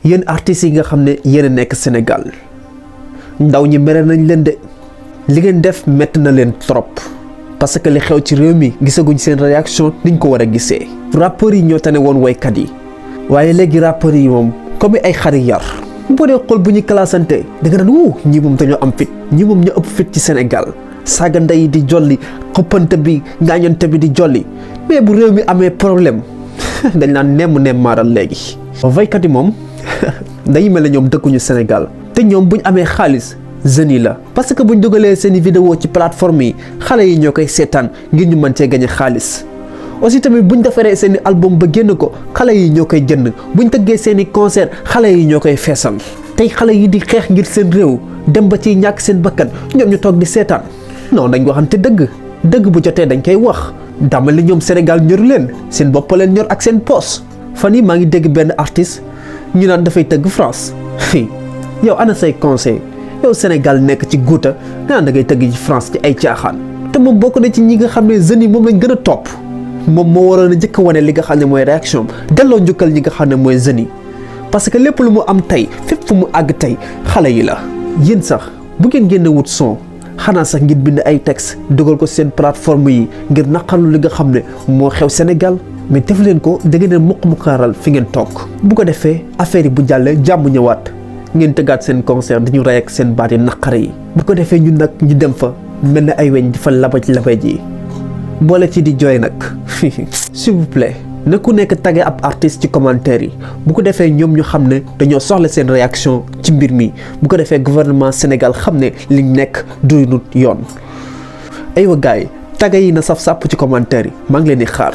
yéen artistes yi nga xam ne yéen a nekk Sénégal ndaw ñi mere nañ leen de li ngeen def métti na leen trop parce que li xew ci réew mi gisaguñ seen réaction niñ ko war a gisee. rappeurs yi ñoo tane woon waykat yi waaye léegi rappeurs yi moom comme ay xari yar boo dee xool bu ñu classante da nga naan ñii moom dañoo am fit ñii moom ñu ëpp fit ci Sénégal saaga ndey di jolli xëppante bi ngaañante bi di jolli mais bu réew mi amee problème dañ naan nemm maaral léegi. waykat yi moom dañu mel ne ñoom dëkkuñu Sénégal te ñoom buñ amee xaalis jeunes yi la parce que buñ dugalee seeni vidéo ci plateforme yi xale yi ñoo koy seetaan ngir ñu mën cee gañe xaalis. aussi tamit buñ defaree seeni album ba génn ko xale yi ñoo koy jënd buñ tëggee seeni concert xale yi ñoo koy feesal tey xale yi di xeex ngir seen réew dem ba ciy ñàkk seen bakkan ñoom ñu toog di seetaan non dañ waxante dëgg bu jotee dañ koy wax damal li ñoom Sénégal ñoru leen seen bopp leen ñor ak seen poos. fan yi maa ngi dégg benn artiste ñu naan dafay tëgg France yow ana say conseil yow Sénégal nekk ci guuta nga naan da ngay tëgg ci France ci ay caaxaan te moom bokk na ci ñi nga xam ne jeunes yi moom lañ gën a topp moom moo waroon a njëkk a wane li nga xam ne mooy réaction delloo njukkal ñi nga xam ne mooy jeunes yi parce que lépp lu mu am tey fépp fu mu àgg tey xale yi la. yéen sax bu ngeen génne wut son xanaa sax ngir bind ay texte dugal ko seen plateforme yi ngir naqarlu li nga xam ne moo xew Sénégal mais def leen ko da ngeen muqaaral fi ngeen toog bu ko defee affaire yi bu jàllee jàmm ñëwaat ngeen tëggaat seen concert di ñu rey ak seen baat yi naqare yi bu ko defee ñun nag ñu dem fa mel ne ay weñ di fa labaj yi boole ci di jooy nag s'il vous plaît na ku nekk tagge ab artiste ci commentaire yi bu ko defee ñoom ñu xam ne dañoo soxla seen réaction ci mbir mi bu ko defee gouvernement Sénégal xam ne liñ nekk doy nut yoon aywa gaay tagge yi na saf sàpp ci commentaire yi maa ngi leen di xaar.